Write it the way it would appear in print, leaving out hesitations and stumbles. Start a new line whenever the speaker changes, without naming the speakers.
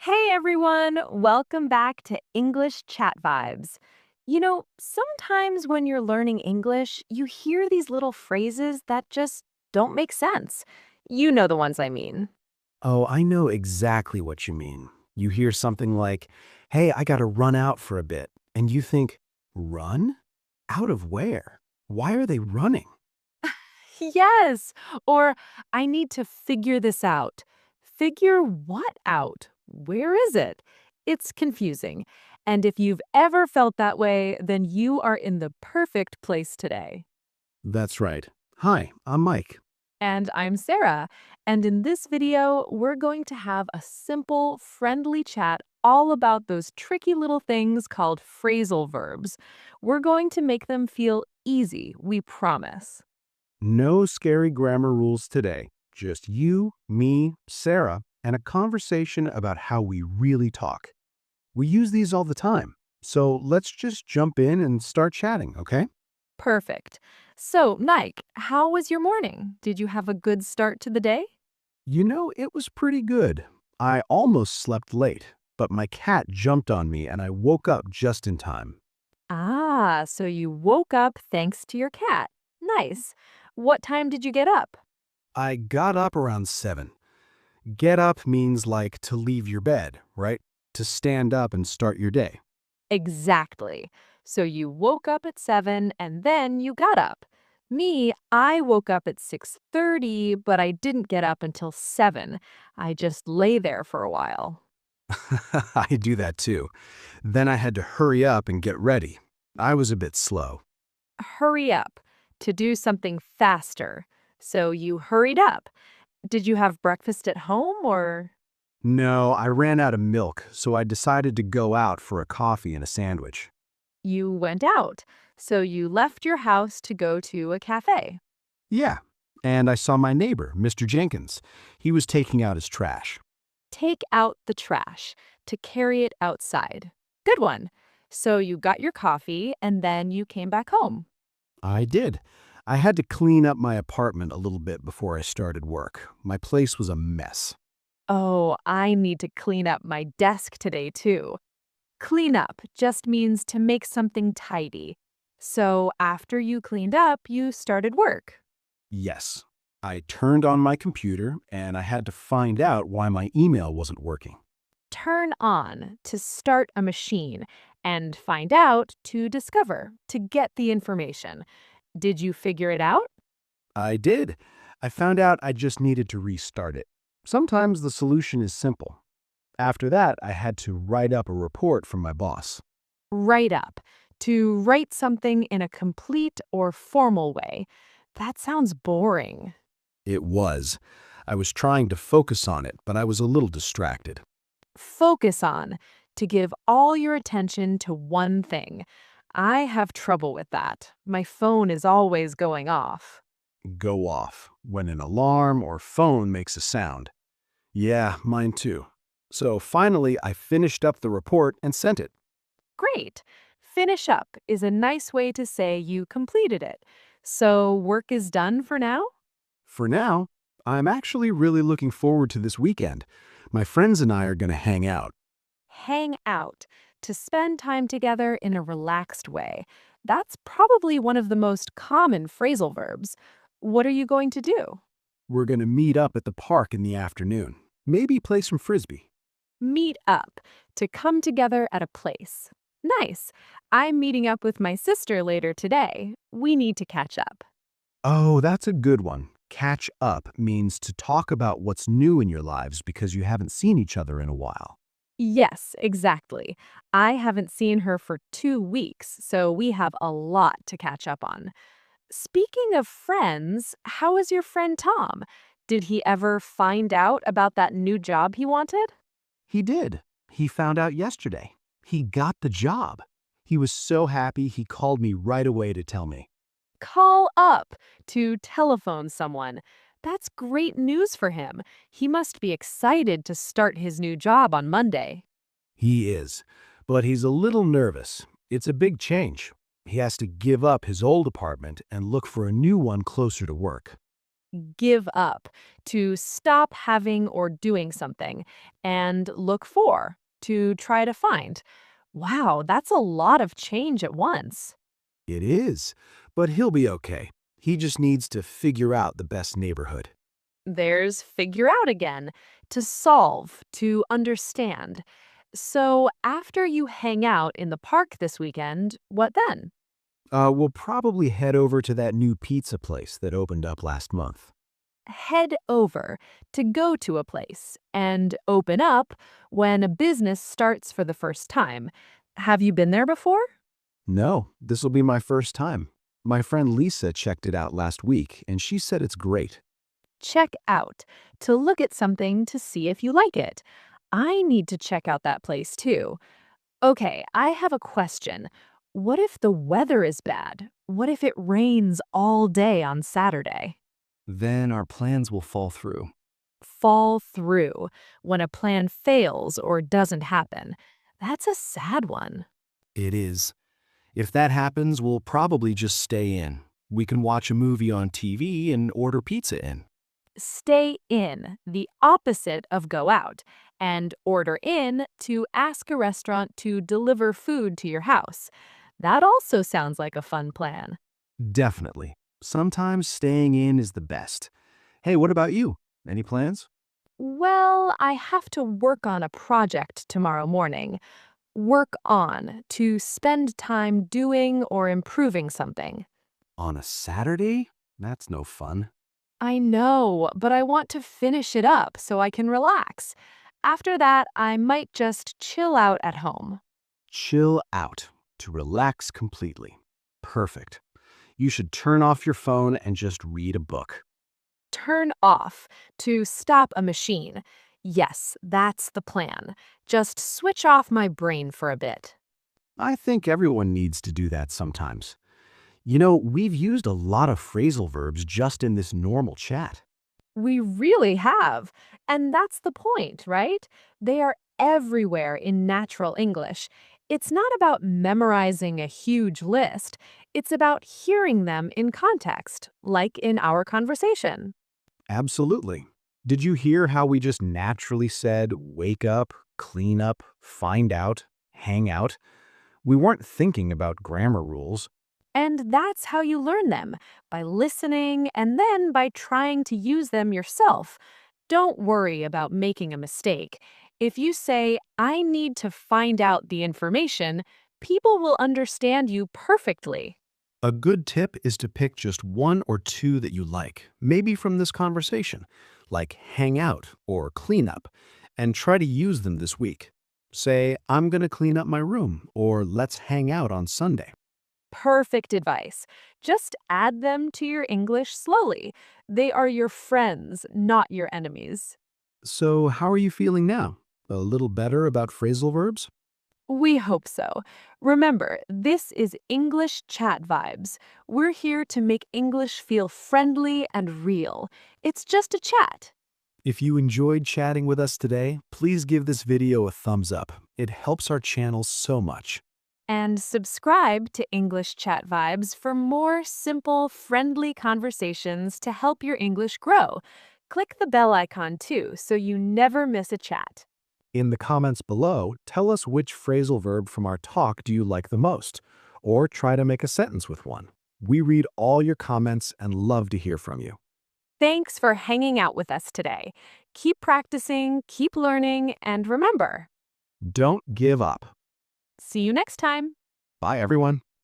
Hey everyone, welcome back to English Chat Vibes. Sometimes when you're learning English, you hear these little phrases that just don't make sense. You know the ones I mean.
Oh, I know exactly what you mean. You hear something like, hey, I gotta run out for a bit. And you think, run? Out of where? Why are they running?
Yes, or I need to figure this out. Figure what out? Where is it? It's confusing. And if you've ever felt that way, then you are in the perfect place today.
That's right. Hi, I'm Mike.
And I'm Sarah. And in this video, we're going to have a simple, friendly chat all about those tricky little things called phrasal verbs. We're going to make them feel easy, we promise.
No scary grammar rules today. Just you, me, Sarah, and a conversation about how we really talk. We use these all the time. So let's just jump in and start chatting, okay?
Perfect. So, Nike, how was your morning? Did you have a good start to the day?
It was pretty good. I almost slept late, but my cat jumped on me and I woke up just in time.
Ah, so you woke up thanks to your cat. Nice. What time did you get up?
I got up around 7. Get up means like to leave your bed, right? To stand up and start your day.
Exactly. So you woke up at 7 and then you got up. Me, I woke up at 6:30, but I didn't get up until 7. I just lay there for a while.
I do that too. Then I had to hurry up and get ready. I was a bit slow.
Hurry up to do something faster. So you hurried up. Did you have breakfast at home or
No, I ran out of milk, so I decided to go out for a coffee and a sandwich.
you went out? So you left your house to go to a cafe.
Yeah, and I saw my neighbor, Mr. Jenkins. He was taking out his trash.
Take out the trash to carry it outside. Good one. So you got your coffee and then you came back home.
I did. I had to clean up my apartment a little bit before I started work. My place was a mess.
Oh, I need to clean up my desk today too. Clean up just means to make something tidy. So after you cleaned up, you started work.
Yes. I turned on my computer and I had to find out why my email wasn't working.
Turn on to start a machine and find out to discover, to get the information. Did you figure it out?
I did. I found out I just needed to restart it. Sometimes the solution is simple. After that, I had to write up a report from my boss.
Write up, to write something in a complete or formal way. That sounds boring.
It was. I was trying to focus on it, but I was a little distracted.
Focus on, to give all your attention to one thing. I have trouble with that. My phone is always going off.
Go off when an alarm or phone makes a sound. Yeah, mine too. So finally, I finished up the report and sent it.
Great. Finish up is a nice way to say you completed it. So work is done for now?
For now, I'm actually really looking forward to this weekend. My friends and I are going to hang out.
Hang out, to spend time together in a relaxed way. That's probably one of the most common phrasal verbs. What are you going to do?
We're going to meet up at the park in the afternoon. Maybe play some frisbee.
Meet up, to come together at a place. Nice. I'm meeting up with my sister later today. We need to catch up.
Oh, that's a good one. Catch up means to talk about what's new in your lives because you haven't seen each other in a while.
Yes, exactly. I haven't seen her for 2 weeks, so we have a lot to catch up on. Speaking of friends, how is your friend Tom? Did he ever find out about that new job he wanted?
He did. He found out yesterday. He got the job. He was so happy he called me right away to tell me.
Call up, to telephone someone. That's great news for him. He must be excited to start his new job on Monday.
He is, but he's a little nervous. It's a big change. He has to give up his old apartment and look for a new one closer to work.
give up, to stop having or doing something, and look for, to try to find. Wow, that's a lot of change at once.
It is, but he'll be okay. He just needs to figure out the best neighborhood.
There's figure out again, to solve, to understand. So after you hang out in the park this weekend, what then?
We'll probably head over to that new pizza place that opened up last month.
Head over, to go to a place, and open up when a business starts for the first time. Have you been there before?
No, this will be my first time. My friend Lisa checked it out last week, and she said it's great.
Check out, to look at something to see if you like it. I need to check out that place too. Okay, I have a question. What if the weather is bad? What if it rains all day on Saturday?
Then our plans will fall through.
Fall through, when a plan fails or doesn't happen. That's a sad one.
It is. If that happens, we'll probably just stay in. We can watch a movie on TV and order pizza in.
Stay in, the opposite of go out, and order in, to ask a restaurant to deliver food to your house. That also sounds like a fun plan.
Definitely. Sometimes staying in is the best. Hey, what about you? Any plans?
Well, I have to work on a project tomorrow morning. Work on, to spend time doing or improving something.
On a Saturday? That's no fun.
I know, but I want to finish it up so I can relax. After that, I might just chill out at home.
Chill out. To relax completely. Perfect. You should turn off your phone and just read a book.
Turn off, to stop a machine. Yes, that's the plan. Just switch off my brain for a bit.
I think everyone needs to do that sometimes. You know, we've used a lot of phrasal verbs just in this normal chat.
We really have. And that's the point, right? They are everywhere in natural English. It's not about memorizing a huge list, it's about hearing them in context, like in our conversation.
Absolutely. Did you hear how we just naturally said wake up, clean up, find out, hang out? We weren't thinking about grammar rules.
And that's how you learn them, by listening and then by trying to use them yourself. Don't worry about making a mistake. If you say, I need to find out the information, people will understand you perfectly.
A good tip is to pick just one or two that you like, maybe from this conversation, like hang out or clean up, and try to use them this week. Say, I'm going to clean up my room, or let's hang out on Sunday.
Perfect advice. Just add them to your English slowly. They are your friends, not your enemies.
So, how are you feeling now? A little better about phrasal verbs?
We hope so. Remember, this is English Chat Vibes. We're here to make English feel friendly and real. It's just a chat.
If you enjoyed chatting with us today, please give this video a thumbs up. It helps our channel so much.
And subscribe to English Chat Vibes for more simple, friendly conversations to help your English grow. Click the bell icon too so you never miss a chat.
In the comments below, tell us which phrasal verb from our talk do you like the most, or try to make a sentence with one. We read all your comments and love to hear from you.
Thanks for hanging out with us today. Keep practicing, keep learning, and remember,
Don't give up.
see you next time.
Bye, everyone.